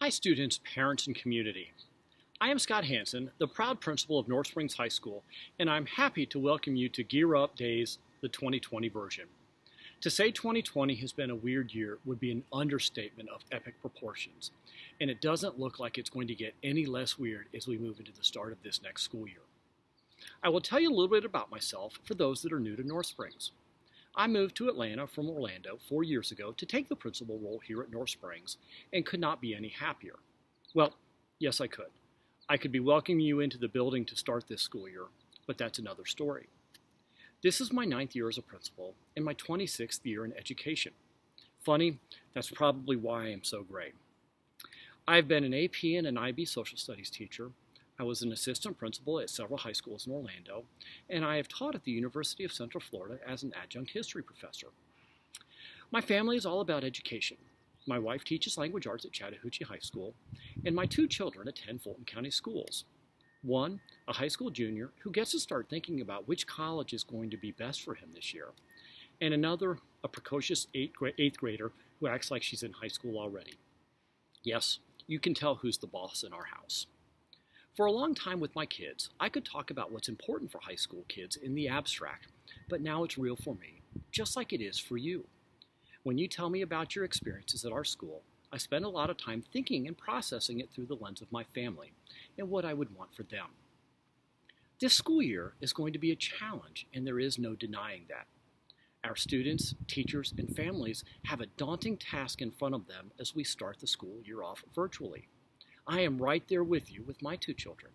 Hi students, parents, and community. I am Scott Hanson, the proud principal of North Springs High School, and I'm happy to welcome you to Gear Up Days, the 2020 version. To say 2020 has been a weird year would be an understatement of epic proportions, and it doesn't look like it's going to get any less weird as we move into the start of this next school year. I will tell you a little bit about myself for those that are new to North Springs. I moved to Atlanta from Orlando 4 years ago to take the principal role here at North Springs and could not be any happier. Well, yes, I could. I could be welcoming you into the building to start this school year, but that's another story. This is my 9th year as a principal and my 26th year in education. Funny, that's probably why I am so gray. I've been an AP and an IB social studies teacher. I was an assistant principal at several high schools in Orlando, and I have taught at the University of Central Florida as an adjunct history professor. My family is all about education. My wife teaches language arts at Chattahoochee High School, and my 2 children attend Fulton County schools. One, a high school junior who gets to start thinking about which college is going to be best for him this year, and another, a precocious 8th grader who acts like she's in high school already. Yes, you can tell who's the boss in our house. For a long time with my kids, I could talk about what's important for high school kids in the abstract, but now it's real for me, just like it is for you. When you tell me about your experiences at our school, I spend a lot of time thinking and processing it through the lens of my family and what I would want for them. This school year is going to be a challenge, and there is no denying that. Our students, teachers, and families have a daunting task in front of them as we start the school year off virtually. I am right there with you with my 2 children.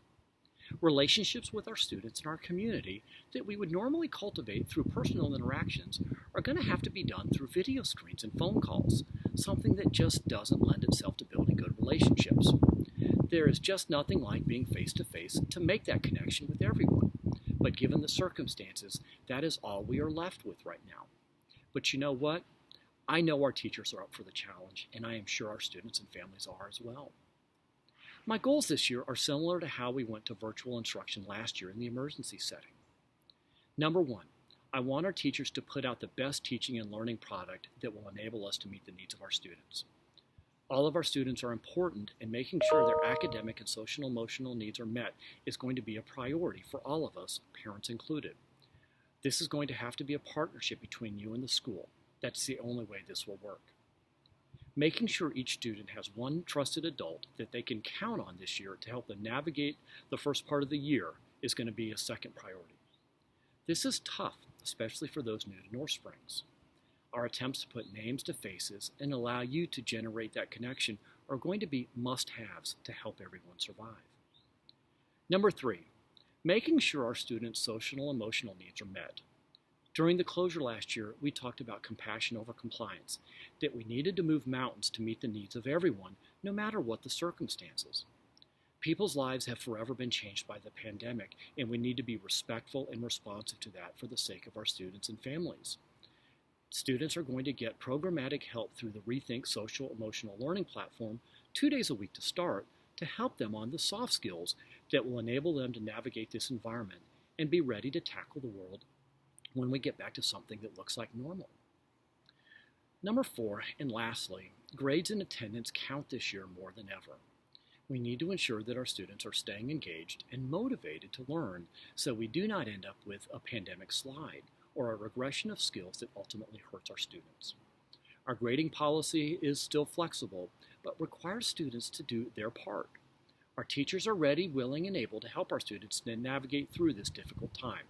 Relationships with our students and our community that we would normally cultivate through personal interactions are going to have to be done through video screens and phone calls, something that just doesn't lend itself to building good relationships. There is just nothing like being face-to-face to make that connection with everyone. But given the circumstances, that is all we are left with right now. But you know what? I know our teachers are up for the challenge, and I am sure our students and families are as well. My goals this year are similar to how we went to virtual instruction last year in the emergency setting. Number 1, I want our teachers to put out the best teaching and learning product that will enable us to meet the needs of our students. All of our students are important, and making sure their academic and social and emotional needs are met is going to be a priority for all of us, parents included. This is going to have to be a partnership between you and the school. That's the only way this will work. Making sure each student has one trusted adult that they can count on this year to help them navigate the first part of the year is going to be a second priority. This is tough, especially for those new to North Springs. Our attempts to put names to faces and allow you to generate that connection are going to be must-haves to help everyone survive. Number 3, making sure our students' social and emotional needs are met. During the closure last year, we talked about compassion over compliance, that we needed to move mountains to meet the needs of everyone, no matter what the circumstances. People's lives have forever been changed by the pandemic, and we need to be respectful and responsive to that for the sake of our students and families. Students are going to get programmatic help through the Rethink Social Emotional Learning platform 2 days a week to start to help them on the soft skills that will enable them to navigate this environment and be ready to tackle the world when we get back to something that looks like normal. Number 4, and lastly, grades and attendance count this year more than ever. We need to ensure that our students are staying engaged and motivated to learn so we do not end up with a pandemic slide or a regression of skills that ultimately hurts our students. Our grading policy is still flexible, but requires students to do their part. Our teachers are ready, willing, and able to help our students navigate through this difficult time.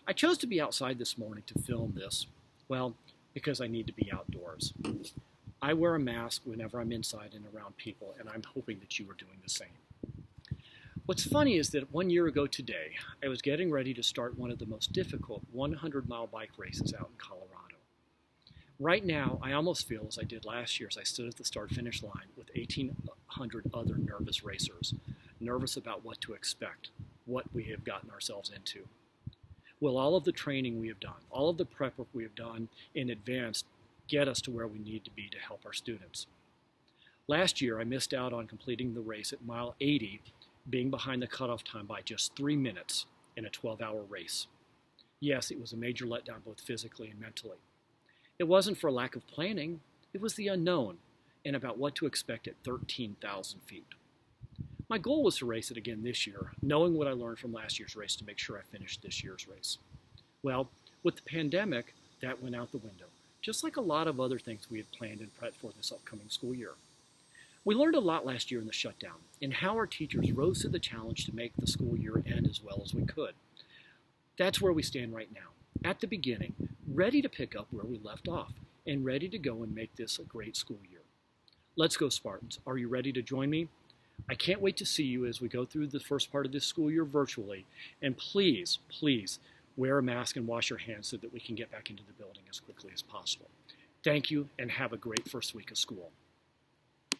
I chose to be outside this morning to film this, well, because I need to be outdoors. I wear a mask whenever I'm inside and around people, and I'm hoping that you are doing the same. What's funny is that 1 year ago today, I was getting ready to start one of the most difficult 100-mile bike races out in Colorado. Right now, I almost feel as I did last year as I stood at the start-finish line with 1,800 other nervous racers, nervous about what to expect, what we have gotten ourselves into. Will all of the training we have done, all of the prep work we have done in advance get us to where we need to be to help our students? Last year, I missed out on completing the race at mile 80, being behind the cutoff time by just 3 minutes in a 12-hour race. Yes, it was a major letdown both physically and mentally. It wasn't for lack of planning, it was the unknown, and about what to expect at 13,000 feet. My goal was to race it again this year, knowing what I learned from last year's race to make sure I finished this year's race. Well, with the pandemic, that went out the window, just like a lot of other things we had planned and prepped for this upcoming school year. We learned a lot last year in the shutdown and how our teachers rose to the challenge to make the school year end as well as we could. That's where we stand right now, at the beginning, ready to pick up where we left off and ready to go and make this a great school year. Let's go, Spartans. Are you ready to join me? I can't wait to see you as we go through the first part of this school year virtually. And please, please, wear a mask and wash your hands so that we can get back into the building as quickly as possible. Thank you, and have a great first week of school.